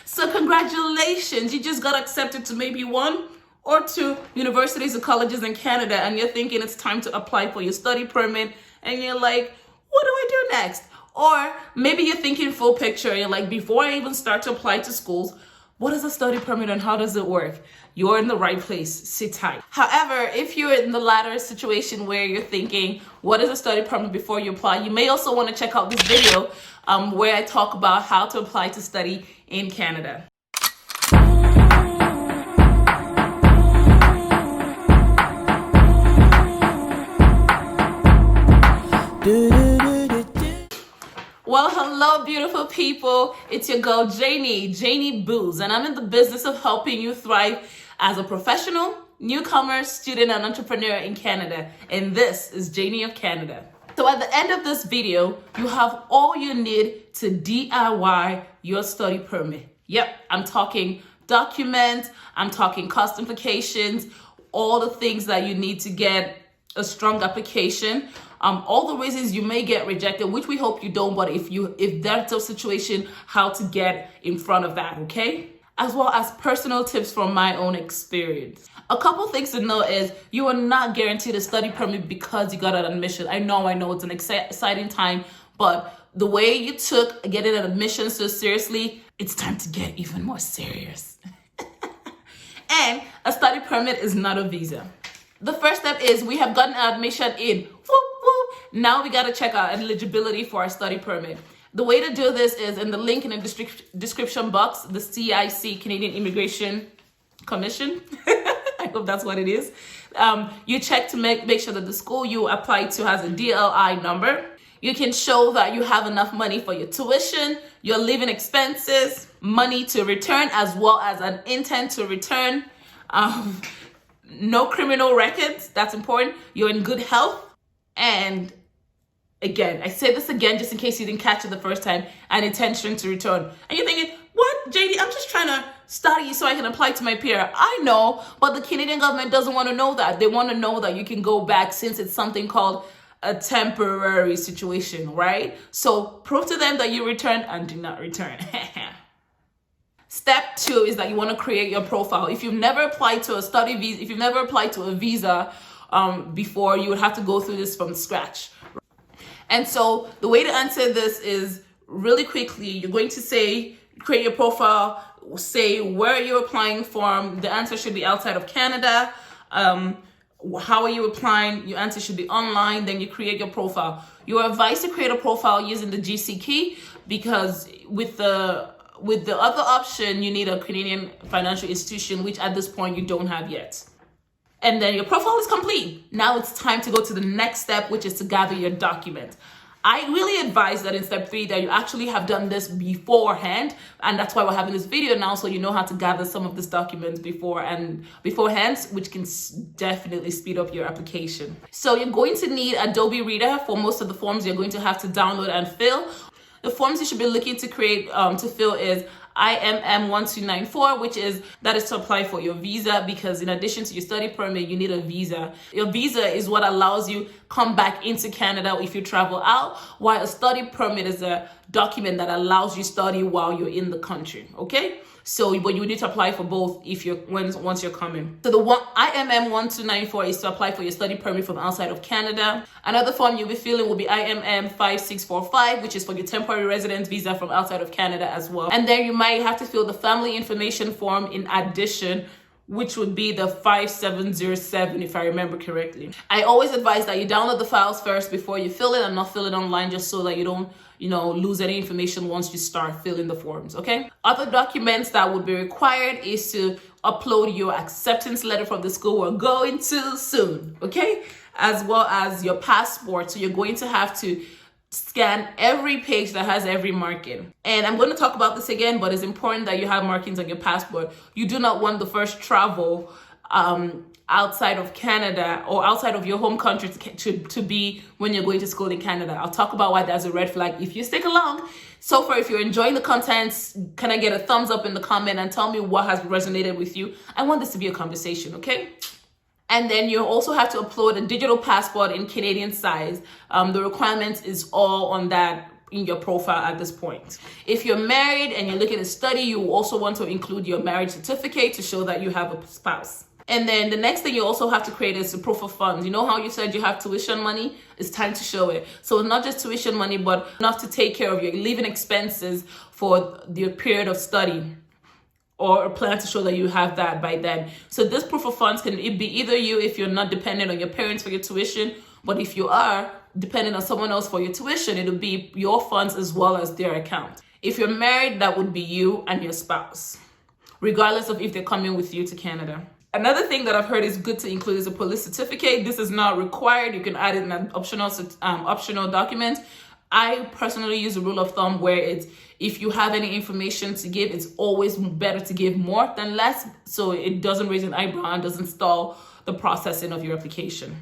So congratulations, you just got accepted to maybe one or two universities or colleges in Canada, and you're thinking it's time to apply for your study permit, and you're like, what do I do next? Or maybe you're thinking full picture, you're like, before I even start to apply to schools, what is a study permit and how does it work? You're in the right place. Sit tight. However, if you're in the latter situation where you're thinking, what is a study permit before you apply, you may also want to check out this video where I talk about how to apply to study in Canada. Well, hello, beautiful people. It's your girl, Janey Booz, and I'm in the business of helping you thrive as a professional, newcomer, student, and entrepreneur in Canada. And this is Janey of Canada. So at the end of this video, you have all you need to DIY your study permit. Yep, I'm talking documents, I'm talking cost implications, all the things that you need to get a strong application. All the reasons you may get rejected, which we hope you don't, but if that's a situation, how to get in front of that, okay? As well as personal tips from my own experience. A couple things to know is you are not guaranteed a study permit because you got an admission. I know it's an exciting time, but the way you took getting an admission so seriously, it's time to get even more serious. And a study permit is not a visa. The first step is we have gotten our admission in. Now we got to check our eligibility for our study permit. The way to do this is in the link in the description box, the CIC, Canadian Immigration Commission. I hope that's what it is. You check to make sure that the school you apply to has a DLI number. You can show that you have enough money for your tuition, your living expenses, money to return, as well as an intent to return. No criminal records, that's important. You're in good health. And again, I say this again just in case you didn't catch it the first time, an intention to return. And you're thinking, what, JD? I'm just trying to study so I can apply to my peer. I know, but the Canadian government doesn't want to know that. They want to know that you can go back since it's something called a temporary situation, right? So prove to them that you returned and do not return. Step 2 is that you want to create your profile. If you've never applied to a study visa, if you've never applied to a visa before, you would have to go through this from scratch. And so the way to answer this is really quickly, you're going to say, create your profile, say where you're applying from. The answer should be outside of Canada. How are you applying? Your answer should be online. Then you create your profile. You are advised to create a profile using the GC key because with the other option, you need a Canadian financial institution, which at this point you don't have yet. And then your profile is complete. Now it's time to go to the next step, which is to gather your documents. I really advise that in step 3 that you actually have done this beforehand. And that's why we're having this video now, so you know how to gather some of these documents beforehand, which can definitely speed up your application. So you're going to need Adobe Reader for most of the forms you're going to have to download and fill. The forms you should be looking to create, to fill is IMM1294, which is to apply for your visa, because in addition to your study permit, you need a visa. Your visa is what allows you come back into Canada if you travel out, while a study permit is a document that allows you study while you're in the country, okay? So, but you need to apply for both once you're coming. So the IMM1294 is to apply for your study permit from outside of Canada. Another form you'll be filling will be IMM5645, which is for your temporary residence visa from outside of Canada as well. And then you might have to fill the family information form in addition, which would be the 5707 if I remember correctly. I always advise that you download the files first before you fill it and not fill it online, just so that you don't lose any information once you start filling the forms, okay? Other documents that would be required is to upload your acceptance letter from the school we're going to soon, okay? As well as your passport. So you're going to have to scan every page that has every marking. And I'm going to talk about this again, but it's important that you have markings on your passport. You do not want the first travel outside of Canada or outside of your home country to be when you're going to school in Canada. I'll talk about why that's a red flag if you stick along. So far, if you're enjoying the content, can I get a thumbs up in the comment and tell me what has resonated with you? I want this to be a conversation, okay? And then you also have to upload a digital passport in Canadian size. The requirements is all on that in your profile at this point. If you're married and you're looking to study, you also want to include your marriage certificate to show that you have a spouse. And then the next thing you also have to create is the proof of funds. You know how you said you have tuition money? It's time to show it. So not just tuition money, but enough to take care of your living expenses for the period of study, or a plan to show that you have that by then. So this proof of funds can be either you if you're not dependent on your parents for your tuition, but if you are dependent on someone else for your tuition, it'll be your funds as well as their account. If you're married, that would be you and your spouse, regardless of if they're coming with you to Canada. Another thing that I've heard is good to include is a police certificate. This is not required. You can add it in an optional document. I personally use a rule of thumb where it's, if you have any information to give, it's always better to give more than less, so it doesn't raise an eyebrow and doesn't stall the processing of your application.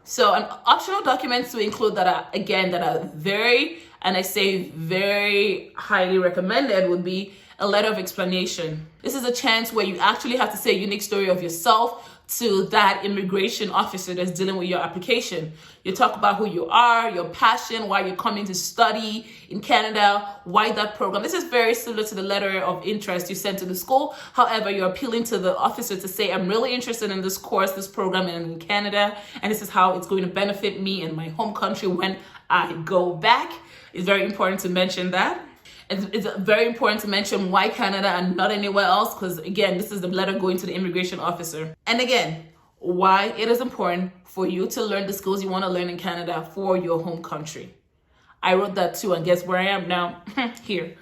So an optional document to include that are very, and I say very highly recommended, would be a letter of explanation. This is a chance where you actually have to say a unique story of yourself to that immigration officer that's dealing with your application. You talk about who you are, your passion, why you're coming to study in Canada, why that program. This is very similar to the letter of interest you sent to the school. However, you're appealing to the officer to say, I'm really interested in this course, this program in Canada, and this is how it's going to benefit me in my home country when I go back. It's very important to mention that. It's very important to mention why Canada and not anywhere else, because again, this is the letter going to the immigration officer. And again, why it is important for you to learn the skills you want to learn in Canada for your home country. I wrote that too, and guess where I am now? Here.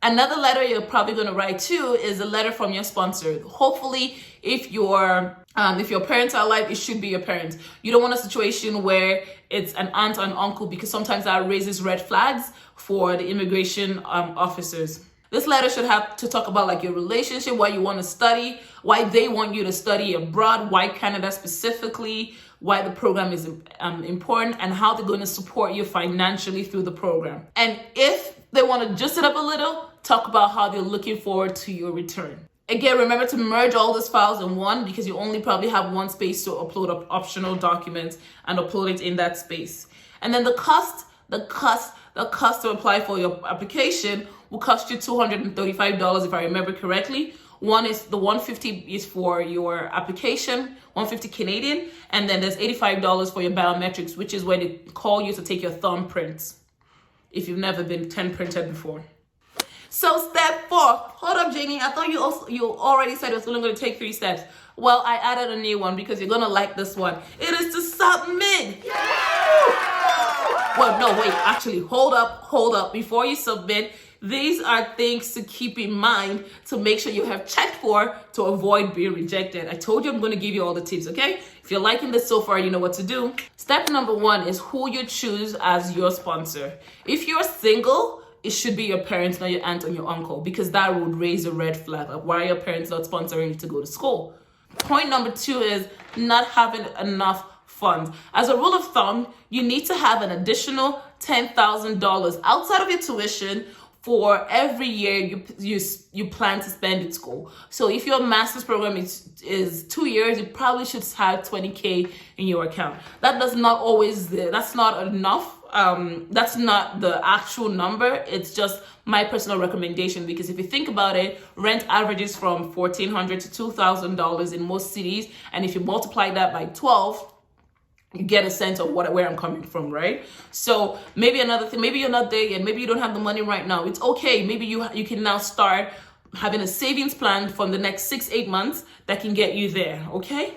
Another letter you're probably going to write too is a letter from your sponsor. Hopefully, if your parents are alive, it should be your parents. You don't want a situation where it's an aunt or an uncle, because sometimes that raises red flags for the immigration officers. This letter should have to talk about like your relationship, why you want to study, why they want you to study abroad, why Canada specifically, why the program is important, and how they're going to support you financially through the program. And if they want to just it up a little, talk about how they're looking forward to your return. Again, remember to merge all these files in one, because you only probably have one space to upload optional documents and upload it in that space. And then the cost to apply for your application will cost you $235 if I remember correctly. One is the $150 is for your application, $150 Canadian, and then there's $85 for your biometrics, which is when they call you to take your thumbprints if you've never been 10 printed before. So step 4. Hold up, Janey. I thought you already said it was only going to take 3 steps. Well, I added a new one because you're going to like this one. It is to submit. Yeah! Well, no, wait. Actually, hold up. Before you submit, these are things to keep in mind to make sure you have checked for to avoid being rejected. I told you I'm going to give you all the tips, okay? If you're liking this so far, you know what to do. Step number 1 is who you choose as your sponsor. If you're single, it should be your parents, not your aunt or your uncle, because that would raise a red flag. Like, why are your parents not sponsoring you to go to school? Point number 2 is not having enough funds. As a rule of thumb, you need to have an additional $10,000 outside of your tuition for every year you plan to spend at school. So if your master's program is 2 years, you probably should have $20K in your account. That's not enough. That's not the actual number. It's just my personal recommendation, because if you think about it, rent averages from $1,400 to $2,000 in most cities, and if you multiply that by 12, you get a sense of where I'm coming from, right? So maybe another thing, maybe you're not there yet, maybe you don't have the money right now. It's okay. Maybe you can now start having a savings plan from the next 6-8 months that can get you there, okay?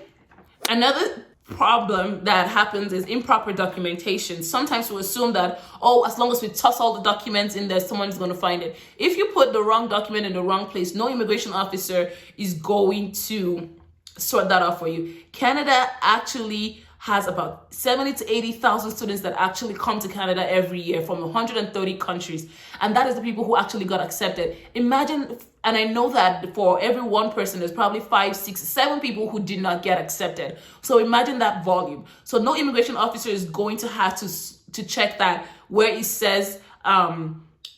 Another problem that happens is improper documentation. Sometimes we assume that, as long as we toss all the documents in there, someone's going to find it. If you put the wrong document in the wrong place, no immigration officer is going to sort that out for you. Canada actually has about 70,000 to 80,000 students that actually come to Canada every year from 130 countries. And that is the people who actually got accepted. Imagine, and I know that for every one person, there's probably 5, 6, 7 people who did not get accepted. So imagine that volume. So no immigration officer is going to have to check that where it says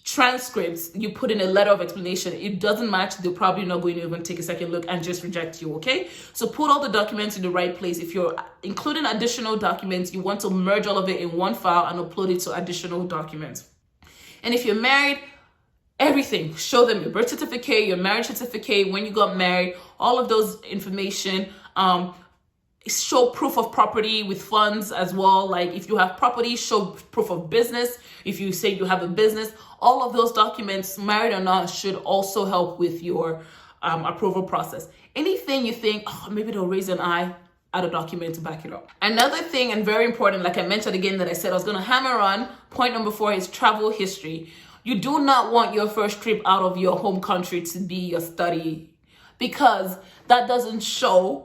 transcripts, you put in a letter of explanation, it doesn't match, they're probably not going to even take a second look and just reject you, okay? So put all the documents in the right place. If you're including additional documents, you want to merge all of it in one file and upload it to additional documents. And if you're married, everything, show them your birth certificate, your marriage certificate, when you got married, all of those information. Show proof of property with funds as well. Like if you have property, show proof of business. If you say you have a business, all of those documents, married or not, should also help with your approval process. Anything you think, oh, maybe they'll raise an eye, add a document to back it up. Another thing, and very important, like I mentioned again, that I said I was going to hammer on, point number 4 is travel history. You do not want your first trip out of your home country to be your study, because that doesn't show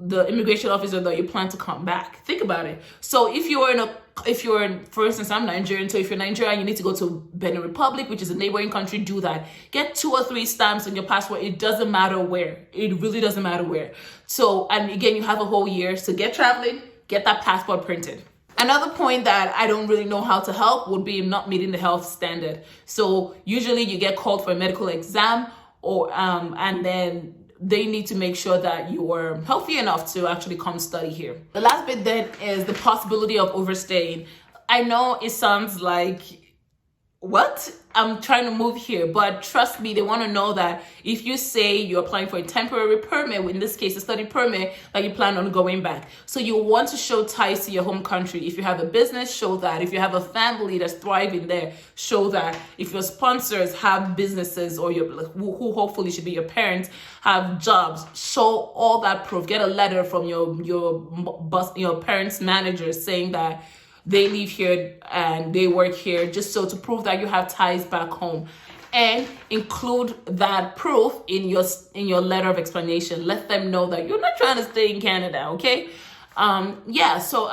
the immigration officer that you plan to come back. Think about it. So if you're in, for instance, I'm Nigerian, so if you're Nigerian, you need to go to Benin Republic, which is a neighboring country, do that. Get 2 or 3 stamps on your passport. It doesn't matter where. It really doesn't matter where. So, and again, you have a whole year. So get traveling, get that passport printed. Another point that I don't really know how to help would be not meeting the health standard. So usually you get called for a medical exam, or and then they need to make sure that you are healthy enough to actually come study here. The last bit then is the possibility of overstaying. I know it sounds like, what? I'm trying to move here, but trust me, they want to know that if you say you're applying for a temporary permit, in this case a study permit, that you plan on going back. So you want to show ties to your home country. If you have a business, show that. If you have a family that's thriving there, show that. If your sponsors have businesses, or who hopefully should be your parents, have jobs, show all that proof. Get a letter from your parents' manager saying that they live here and they work here, just so to prove that you have ties back home. And include that proof in your letter of explanation. Let them know that you're not trying to stay in Canada, okay? So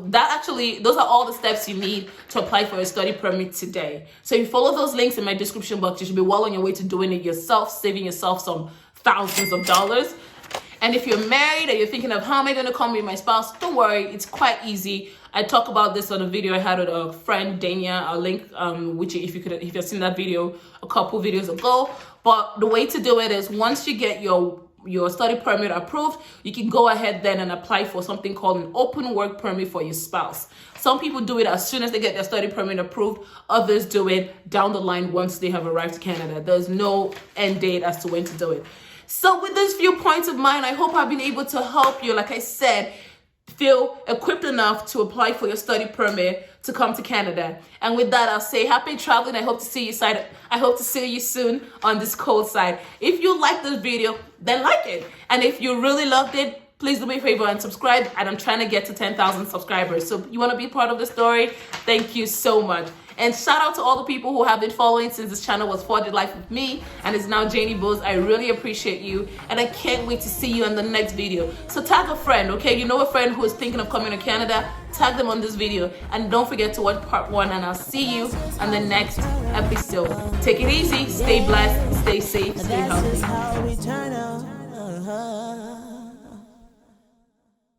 those are all the steps you need to apply for a study permit today. So if you follow those links in my description box, you should be well on your way to doing it yourself, saving yourself some thousands of dollars. And if you're married and you're thinking of how am I going to come with my spouse, don't worry, it's quite easy. I talk about this on a video I had with a friend, Dania. I'll link which if you've seen that video a couple videos ago. But the way to do it is, once you get your study permit approved, you can go ahead then and apply for something called an open work permit for your spouse. Some people do it as soon as they get their study permit approved. Others do it down the line once they have arrived to Canada. There's no end date as to when to do it. So with these few points of mine, I hope I've been able to help you, like I said, feel equipped enough to apply for your study permit to come to Canada. And with that, I'll say happy traveling. I hope to see you soon on this cold side. If you like this video, then like it. And if you really loved it, please do me a favor and subscribe. And I'm trying to get to 10,000 subscribers. So you want to be part of the story? Thank you so much. And shout out to all the people who have been following since this channel was Forged Life with me and is now Janey Buzz. I really appreciate you, and I can't wait to see you in the next video. So tag a friend, okay? You know a friend who is thinking of coming to Canada? Tag them on this video, and don't forget to watch part 1, and I'll see you on the next episode. Take it easy, stay blessed, stay safe, stay healthy.